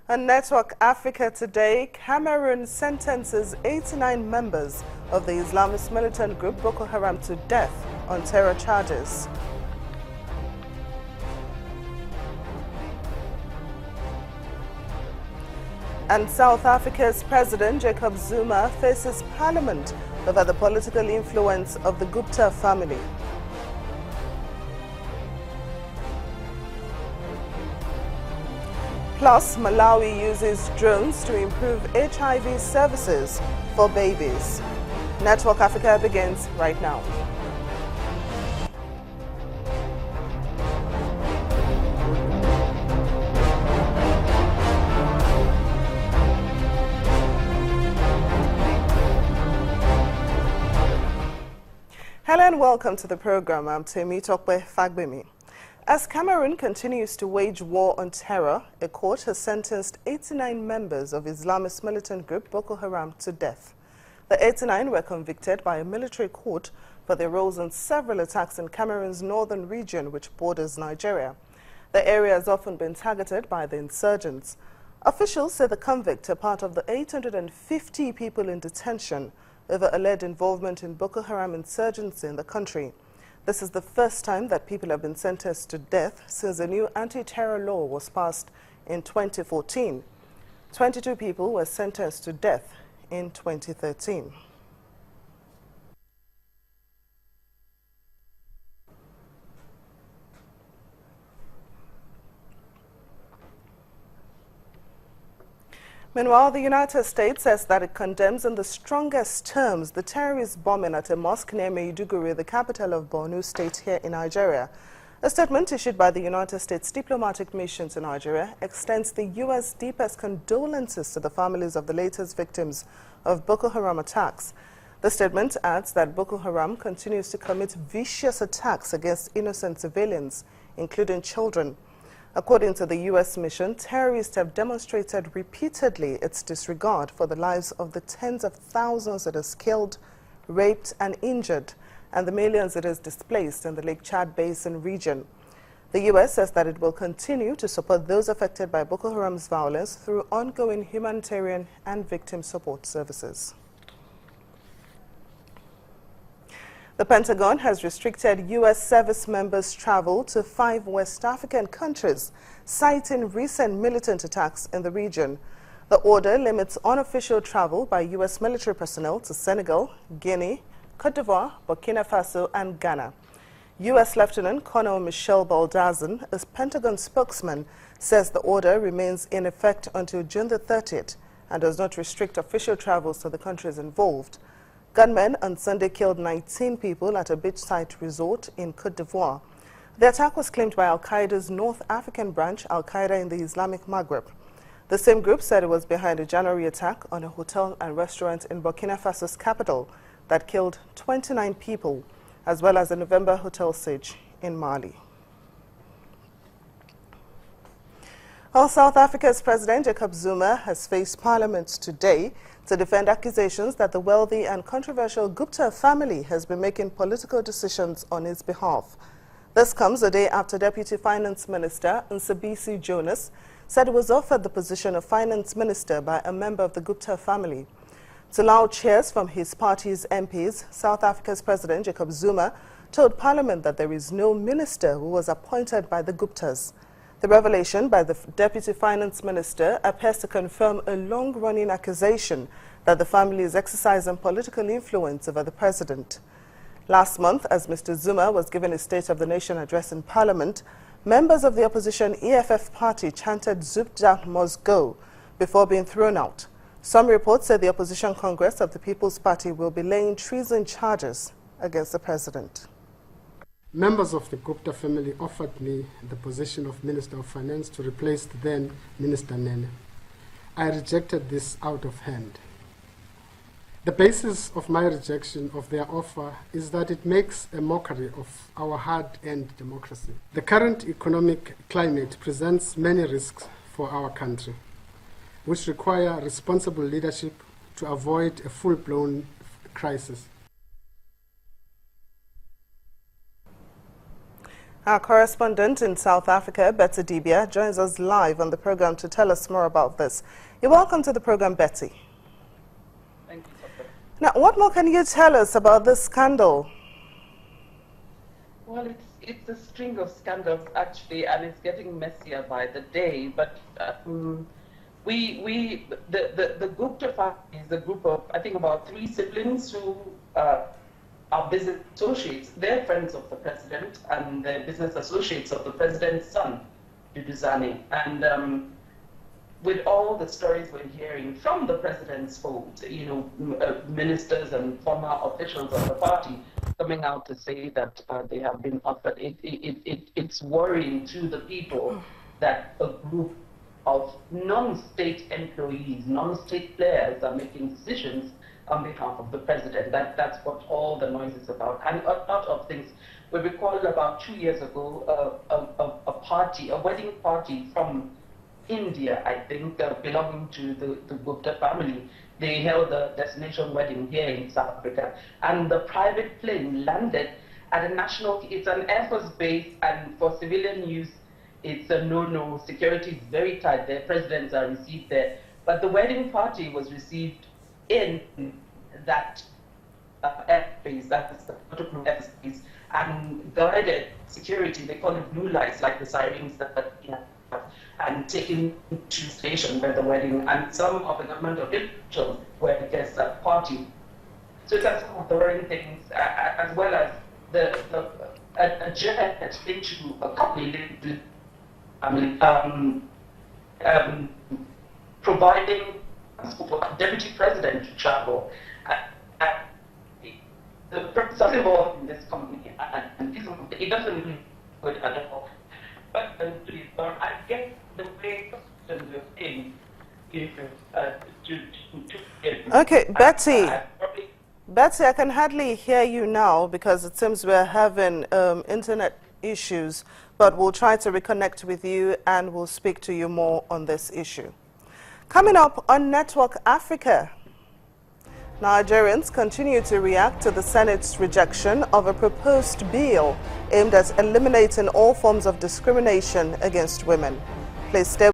On Network Africa today, Cameroon sentences 89 members of the Islamist militant group Boko Haram to death on terror charges. And South Africa's President Jacob Zuma faces Parliament over the political influence of the Gupta family. Plus, Malawi uses drones to improve HIV services for babies. Network Africa begins right now. Hello and welcome to the program. I'm Temi Tokwe Fagbemi. As Cameroon continues to wage war on terror, a court has sentenced 89 members of Islamist militant group Boko Haram to death. The 89 were convicted by a military court for their roles in several attacks in Cameroon's northern region, which borders Nigeria. The area has often been targeted by the insurgents. Officials say the convicts are part of the 850 people in detention over alleged involvement in Boko Haram insurgency in the country. This is the first time that people have been sentenced to death since a new anti-terror law was passed in 2014. 22 people were sentenced to death in 2013. Meanwhile, the United States says that it condemns in the strongest terms the terrorist bombing at a mosque near Maiduguri, the capital of Borno State here in Nigeria. A statement issued by the United States diplomatic mission to Nigeria extends the U.S. deepest condolences to the families of the latest victims of Boko Haram attacks. The statement adds that Boko Haram continues to commit vicious attacks against innocent civilians, including children. According to the U.S. mission, terrorists have demonstrated repeatedly its disregard for the lives of the tens of thousands it has killed, raped and injured, and the millions it has displaced in the Lake Chad Basin region. The U.S. says that it will continue to support those affected by Boko Haram's violence through ongoing humanitarian and victim support services. The Pentagon has restricted U.S. service members' travel to 5 West African countries, citing recent militant attacks in the region. The order limits unofficial travel by U.S. military personnel to Senegal, Guinea, Cote d'Ivoire, Burkina Faso, and Ghana. U.S. Lieutenant Colonel Michelle Baldazin, a Pentagon spokesman, says the order remains in effect until June the 30th and does not restrict official travels to the countries involved. Gunmen on Sunday killed 19 people at a beachside resort in Cote d'Ivoire. The attack was claimed by Al-Qaeda's North African branch, Al-Qaeda in the Islamic Maghreb. The same group said it was behind a January attack on a hotel and restaurant in Burkina Faso's capital that killed 29 people, as well as a November hotel siege in Mali. Well, South Africa's President Jacob Zuma has faced Parliament today to defend accusations that the wealthy and controversial Gupta family has been making political decisions on his behalf. This comes a day after Deputy Finance Minister Nsabisi Jonas said he was offered the position of Finance Minister by a member of the Gupta family. To loud cheers from his party's MPs, South Africa's President Jacob Zuma told Parliament that there is no minister who was appointed by the Guptas. The revelation by the Deputy Finance Minister appears to confirm a long-running accusation that the family is exercising political influence over the president. Last month, as Mr. Zuma was given a State of the Nation address in Parliament, members of the opposition EFF party chanted "Zupta must go" before being thrown out. Some reports say the opposition Congress of the People's Party will be laying treason charges against the president. Members of the Gupta family offered me the position of Minister of Finance to replace the then Minister Nene. I rejected this out of hand. The basis of my rejection of their offer is that it makes a mockery of our hard-earned democracy. The current economic climate presents many risks for our country, which require responsible leadership to avoid a full-blown crisis. Our correspondent in South Africa, Betty Dibia, joins us live on the program to tell us more about this. You're welcome to the program, Betty. Thank you, Doctor. Now, what more can you tell us about this scandal? Well, it's a string of scandals, actually, and it's getting messier by the day. But the Gupta family is a group of, I think, about 3 siblings who are business associates. They're friends of the president, and they're business associates of the president's son, Duduzane. And with all the stories we're hearing from the president's fold, ministers and former officials of the party coming out to say that they have been offered, it's worrying to the people that a group of non-state employees, non-state players are making decisions on behalf of the president. That's what all the noise is about. And a lot of things. We recall about 2 years ago, a wedding party from India, I think, belonging to the Gupta family. They held a destination wedding here in South Africa, and the private plane landed at a national, it's an Air Force base, and for civilian use, it's a no-no. Security is very tight there. Presidents are received there. But the wedding party was received in that airspace, that's the protocol airspace, and guided security. They call it blue lights, like the sirens that and taken to station where the wedding, and some of the government officials were guests at the party. So that's some of the worrying things, as well as a jet into a company linked to providing for deputy president to travel. The purpose of involved in this company, and it doesn't really good at all. But I guess the way the thing is Okay, Betty. Betty, I can hardly hear you now because it seems we're having internet issues, but we'll try to reconnect with you and we'll speak to you more on this issue. Coming up on Network Africa, Nigerians continue to react to the Senate's rejection of a proposed bill aimed at eliminating all forms of discrimination against women. Please stay